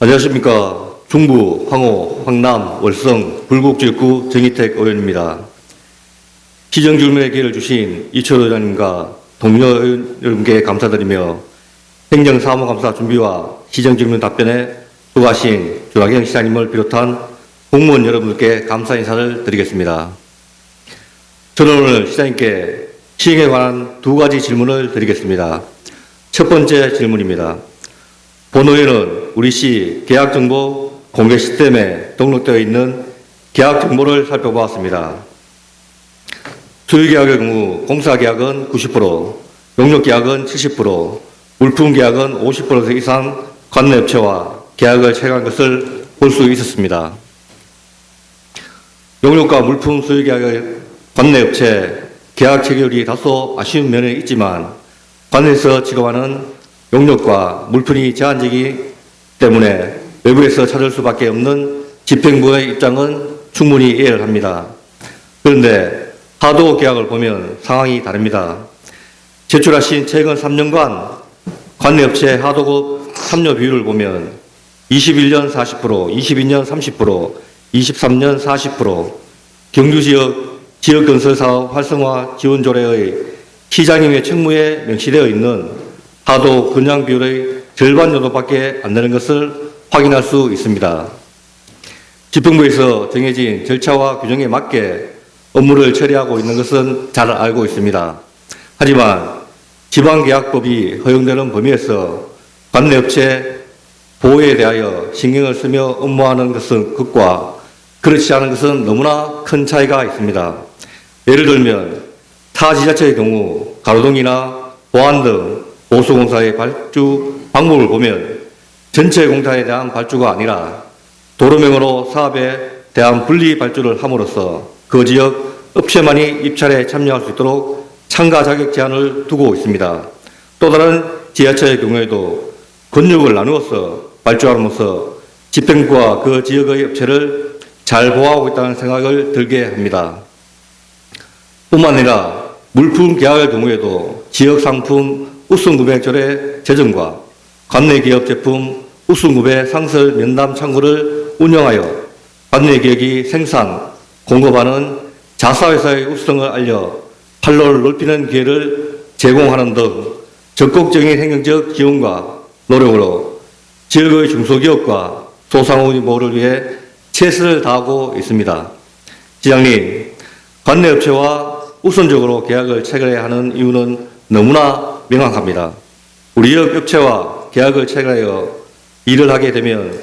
안녕하십니까. 중부, 황호, 황남, 월성, 불국 지역구 정희택 의원입니다. 시정질문의 기회를 주신 이철호 의원님과 동료 의원 여러분께 감사드리며 행정사무감사 준비와 시정질문 답변에 수고하신 조나경 시장님을 비롯한 공무원 여러분들께 감사 인사를 드리겠습니다. 저는 오늘 시장님께 시행에 관한 두 가지 질문을 드리겠습니다. 첫 번째 질문입니다. 본 의원은 우리 시 계약정보 공개 시스템에 등록되어 있는 계약 정보를 살펴보았습니다. 수유계약의 경우 공사계약은 90%, 용역계약은 70%, 물품계약은 50% 이상 관내업체와 계약을 체결한 것을 볼 수 있었습니다. 용역과 물품 수유계약의 관내업체 계약 체결이 다소 아쉬운 면이 있지만 관내에서 지급하는 용역과 물품이 제한적이기 때문에 외부에서 찾을 수밖에 없는 집행부의 입장은 충분히 이해를 합니다. 그런데 하도 계약을 보면 상황이 다릅니다. 제출하신 최근 3년간 관내업체 하도급 참여 비율을 보면 21년 40%, 22년 30%, 23년 40%, 경주지역 지역건설사업 활성화 지원조례의 시장님의 책무에 명시되어 있는 하도 근양 비율의 절반 정도밖에 안 되는 것을 확인할 수 있습니다. 집행부에서 정해진 절차와 규정에 맞게 업무를 처리하고 있는 것은 잘 알고 있습니다. 하지만 지방계약법이 허용되는 범위에서 관내업체 보호에 대하여 신경을 쓰며 업무하는 것과 그렇지 않은 것은 너무나 큰 차이가 있습니다. 예를 들면 타 지자체의 경우 가로등이나 보안 등 보수공사의 발주 방법을 보면 전체 공사에 대한 발주가 아니라 도로명으로 사업에 대한 분리 발주를 함으로써 그 지역 업체만이 입찰에 참여할 수 있도록 참가 자격 제한을 두고 있습니다. 또 다른 지자체의 경우에도 권역을 나누어서 발주함으로써 집행부와 그 지역의 업체를 잘 보호하고 있다는 생각을 들게 합니다. 뿐만 아니라 물품 계약의 경우에도 지역 상품 우선구매 조례 제정과 관내 기업 제품 우선구매 상설 면담 창구를 운영하여 관내 기업이 생산, 공급하는 자사회사의 우수성을 알려 판로를 넓히는 기회를 제공하는 등 적극적인 행정적 지원과 노력으로 지역의 중소기업과 소상공인 보호를 위해 최선을 다하고 있습니다. 시장님, 관내업체와 우선적으로 계약을 체결해야 하는 이유는 너무나 명확합니다. 우리 지역 업체와 계약을 체결하여 일을 하게 되면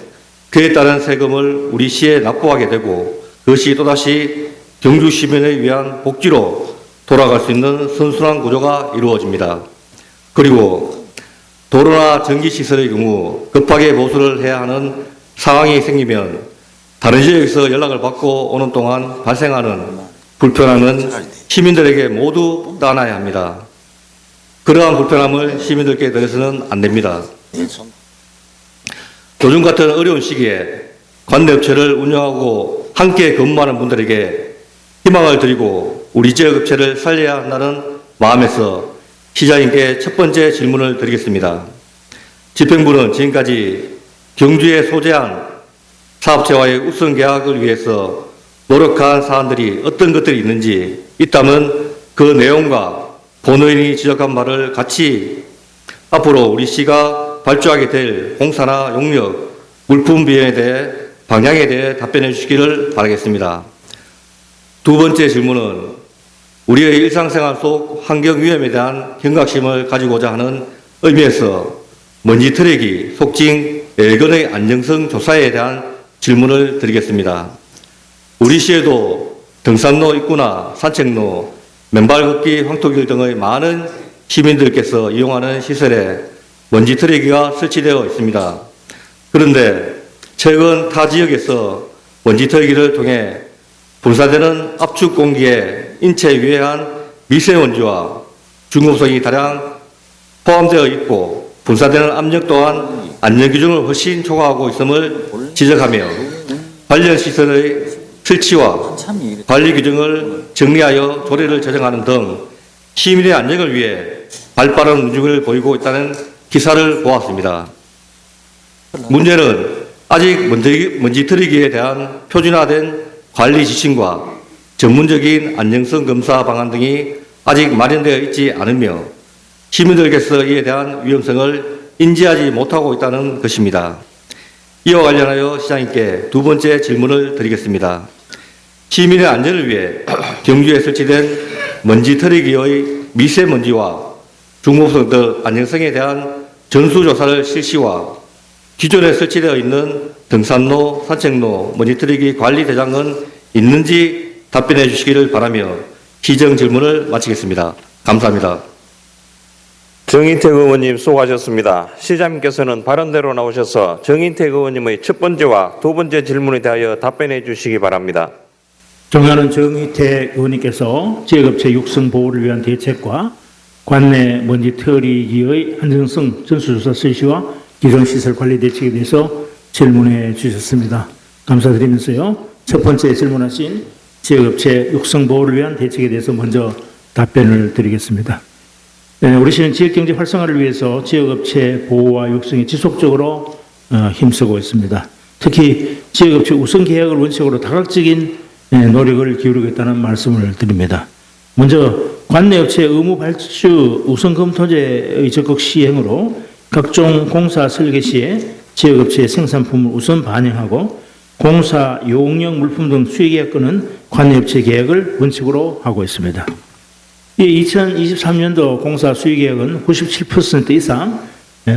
그에 따른 세금을 우리 시에 납부하게 되고 그것이 또다시 경주 시민을 위한 복지로 돌아갈 수 있는 선순환 구조가 이루어집니다. 그리고 도로나 전기시설의 경우 급하게 보수를 해야 하는 상황이 생기면 다른 지역에서 연락을 받고 오는 동안 발생하는 불편함은 시민들에게 모두 떠나야 합니다. 그러한 불편함을 시민들께 드려서는 안 됩니다. 요즘 같은 어려운 시기에 관내업체를 운영하고 함께 근무하는 분들에게 희망을 드리고 우리 지역 업체를 살려야 한다는 마음에서 시장님께 첫 번째 질문을 드리겠습니다. 집행부는 지금까지 경주에 소재한 사업체와의 우선 계약을 위해서 노력한 사안들이 어떤 것들이 있는지 있다면 그 내용과 본 의원이 지적한 바를 같이 앞으로 우리 시가 발주하게 될 공사나 용역, 물품 비용에 대해 방향에 대해 답변해 주시기를 바라겠습니다. 두 번째 질문은 우리의 일상생활 속 환경 위험에 대한 경각심을 가지고자 하는 의미에서 먼지 트랙이 속칭 예건의 안정성 조사에 대한 질문을 드리겠습니다. 우리 시에도 등산로 입구나 산책로, 맨발 걷기 황토길 등의 많은 시민들께서 이용하는 시설에 먼지 트랙기가 설치되어 있습니다. 그런데 최근 타 지역에서 먼지 트랙기를 통해 분사되는 압축 공기에 인체에 유해한 미세먼지와 중금속이 다량 포함되어 있고 분사되는 압력 또한 안전기준을 훨씬 초과하고 있음을 지적하며 관련 시설의 설치와 관리 규정을 정리하여 조례를 제정하는 등 시민의 안전을 위해 발빠른 움직임을 보이고 있다는 기사를 보았습니다. 문제는 아직 먼지 트리기에 대한 표준화된 관리 지침과 전문적인 안정성 검사 방안 등이 아직 마련되어 있지 않으며 시민들께서 이에 대한 위험성을 인지하지 못하고 있다는 것입니다. 이와 관련하여 시장님께 두 번째 질문을 드리겠습니다. 시민의 안전을 위해 경주에 설치된 먼지 트리기의 미세먼지와 중모성 등 안정성에 대한 전수조사를 실시와 기존에 설치되어 있는 등산로, 산책로, 먼지 트리기 관리 대장은 있는지 답변해 주시기를 바라며 시정 질문을 마치겠습니다. 감사합니다. 정인택 의원님 수고하셨습니다. 시장님께서는 발언대로 나오셔서 정인택 의원님의 첫 번째와 두 번째 질문에 대하여 답변해 주시기 바랍니다. 존경하는 정인택 의원님께서 지역업체 육성 보호를 위한 대책과 관내 먼지 트리기의 안정성 전수조사 실시와 기존 시설 관리 대책에 대해서 질문해 주셨습니다. 감사드리면서요. 첫 번째 질문하신 지역업체 육성 보호를 위한 대책에 대해서 먼저 답변을 드리겠습니다. 우리 시는 지역경제 활성화를 위해서 지역업체 보호와 육성에 지속적으로 힘쓰고 있습니다. 특히 지역업체 우선 계약을 원칙으로 다각적인 노력을 기울이고 있다는 말씀을 드립니다. 먼저 관내업체 의무 발주 우선 검토제의 적극 시행으로 각종 공사 설계 시에 지역업체의 생산품을 우선 반영하고 공사 용역 물품 등 수의계약권은 관내업체 계약을 원칙으로 하고 있습니다. 이 2023년도 공사 수의계약은 97% 이상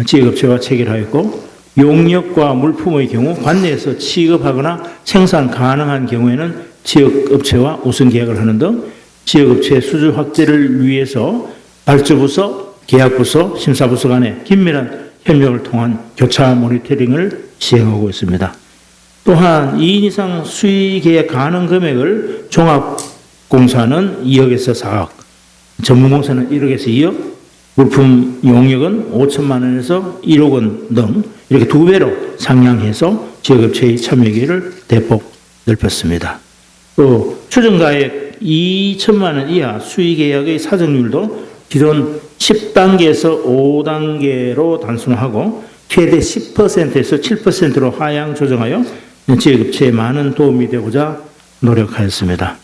지역업체와 체결하였고 용역과 물품의 경우 관내에서 취급하거나 생산 가능한 경우에는 지역업체와 우선 계약을 하는 등 지역업체 수주 확대를 위해서 발주부서, 계약부서, 심사부서 간의 긴밀한 협력을 통한 교차 모니터링을 시행하고 있습니다. 또한 2인 이상 수의 계약 가능 금액을 종합공사는 2억에서 4억, 전문공사는 1억에서 2억, 물품 용역은 5천만 원에서 1억 원 등 이렇게 두 배로 상향해서 지역업체의 참여기를 대폭 넓혔습니다. 또 추정가액 2천만 원 이하 수의계약의 사정률도 기존 10단계에서 5단계로 단순화하고 최대 10%에서 7%로 하향 조정하여 지역업체에 많은 도움이 되고자 노력하였습니다.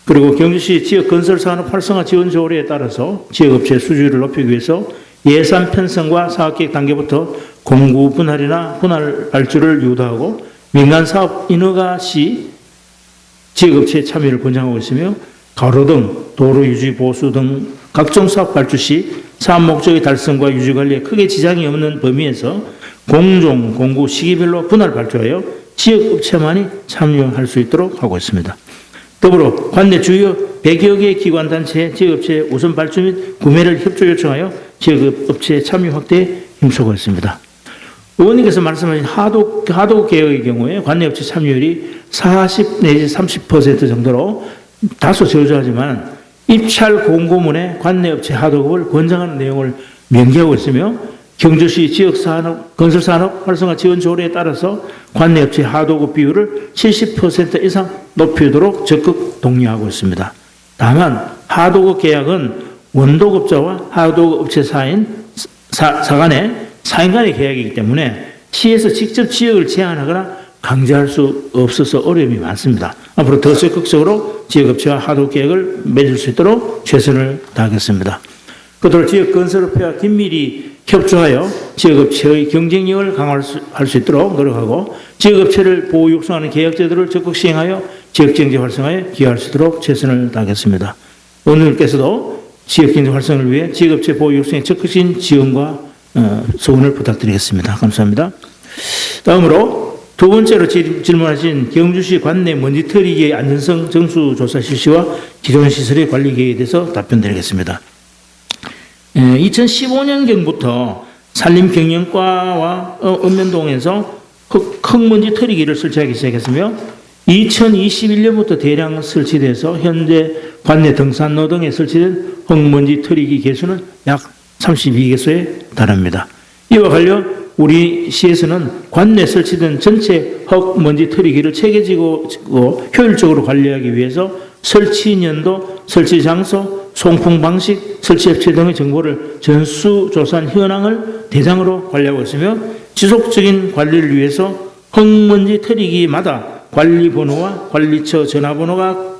그리고 경주시 지역건설산업 활성화 지원 조례에 따라서 지역업체 수주율을 높이기 위해서 예산 편성과 사업계획 단계부터 공구 분할이나 분할 발주를 유도하고 민간사업 인허가 시 지역업체의 참여를 권장하고 있으며 가로등, 도로 유지 보수 등 각종 사업 발주 시 사업 목적의 달성과 유지 관리에 크게 지장이 없는 범위에서 공종, 공구 시기별로 분할 발주하여 지역업체만이 참여할 수 있도록 하고 있습니다. 더불어 관내 주요 100여 개 기관 단체의 지역업체 우선 발주 및 구매를 협조 요청하여 지역업체 참여 확대에 힘쓰고 있습니다. 의원님께서 말씀하신 하도 계획의 경우에 관내업체 참여율이 40 내지 30% 정도로 다소 저조하지만 입찰 공고문에 관내업체 하도급을 권장하는 내용을 명기하고 있으며 경주시 지역산업, 건설산업 활성화 지원 조례에 따라서 관내업체 하도급 비율을 70% 이상 높이도록 적극 독려하고 있습니다. 다만 하도급 계약은 원도급자와 하도급 업체 사인 사간의 사인 간의 계약이기 때문에 시에서 직접 지역을 제한하거나 강제할 수 없어서 어려움이 많습니다. 앞으로 더 적극적으로 지역업체와 하도급 계약을 맺을 수 있도록 최선을 다하겠습니다. 그토록 지역건설업체와 긴밀히 협조하여 지역업체의 경쟁력을 강화할 수 있도록 노력하고 지역업체를 보호 육성하는 계약 제도를 적극 시행하여 지역경제 활성화에 기여할 수 있도록 최선을 다하겠습니다. 오늘께서도 지역경제 활성화를 위해 지역업체 보호 육성에 적극적인 지원과 소원을 부탁드리겠습니다. 감사합니다. 다음으로 두 번째로 질문하신 경주시 관내 먼지 트리기의 안전성 정수조사 실시와 기존 시설의 관리 계획에 대해서 답변드리겠습니다. 2015년경부터 산림경영과와 읍면동에서 흙먼지 트리기를 설치하기 시작했으며 2021년부터 대량 설치돼서 현재 관내 등산로 등에 설치된 흙먼지 트리기 개수는 약 32개소에 달합니다. 이와 관련 우리 시에서는 관내 설치된 전체 흙먼지 트리기를 체계적이고 효율적으로 관리하기 위해서 설치 년도, 설치 장소, 송풍 방식, 설치업체 등의 정보를 전수조사한 현황을 대상으로 관리하고 있으며 지속적인 관리를 위해서 흙먼지 털이기마다 관리번호와 관리처 전화번호가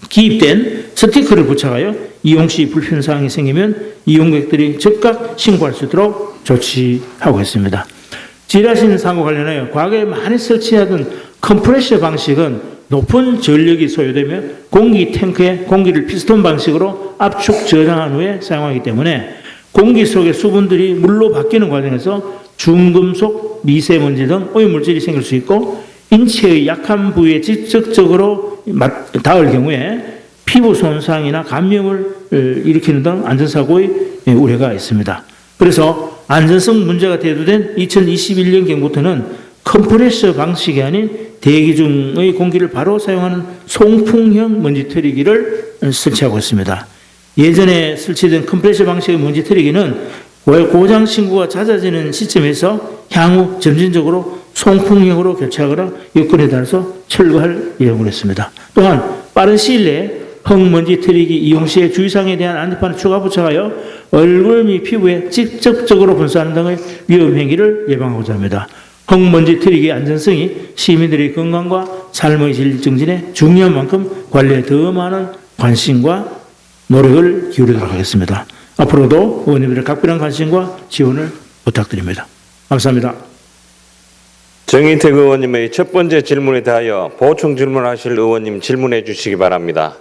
기입된 스티커를 부착하여 이용 시 불편사항이 생기면 이용객들이 즉각 신고할 수 있도록 조치하고 있습니다. 지라신 사고 관련하여 과거에 많이 설치하던 컴프레셔 방식은 높은 전력이 소요되며 공기 탱크에 공기를 피스톤 방식으로 압축 저장한 후에 사용하기 때문에 공기 속의 수분들이 물로 바뀌는 과정에서 중금속, 미세먼지 등 오염물질이 생길 수 있고 인체의 약한 부위에 직접적으로 닿을 경우에 피부 손상이나 감염을 일으키는 등 안전사고의 우려가 있습니다. 그래서 안전성 문제가 대두된 2021년경부터는 컴프레셔 방식이 아닌 대기 중의 공기를 바로 사용하는 송풍형 먼지 털이기를 설치하고 있습니다. 예전에 설치된 컴프레셔 방식의 먼지 털이기는 고장 신고가 잦아지는 시점에서 향후 점진적으로 송풍형으로 교체하거나 여건에 따라서 철거할 예정을 했습니다. 또한 빠른 시일 내에 흙먼지 털이기 이용 시에 주의사항에 대한 안내판을 추가 부착하여 얼굴 및 피부에 직접적으로 분사하는 등의 위험 행위를 예방하고자 합니다. 흙먼지 털이기 안전성이 시민들의 건강과 삶의 질 증진에 중요한 만큼 관리에 더 많은 관심과 노력을 기울이도록 하겠습니다. 앞으로도 의원님들의 각별한 관심과 지원을 부탁드립니다. 감사합니다. 정인택 의원님의 첫 번째 질문에 대하여 보충 질문하실 의원님 질문해 주시기 바랍니다.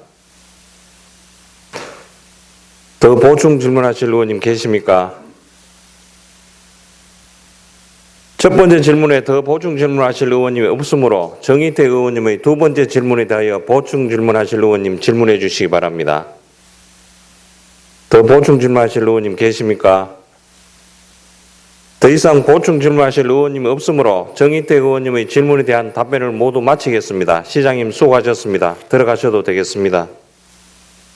더 보충 질문하실 의원님 계십니까? 첫 번째 질문에 더 보충 질문하실 의원님이 없으므로 정인택 의원님의 두 번째 질문에 대하여 보충 질문하실 의원님 질문해 주시기 바랍니다. 더 보충 질문하실 의원님 계십니까? 더 이상 보충 질문하실 의원님이 없으므로 정인택 의원님의 질문에 대한 답변을 모두 마치겠습니다. 시장님 수고하셨습니다. 들어가셔도 되겠습니다.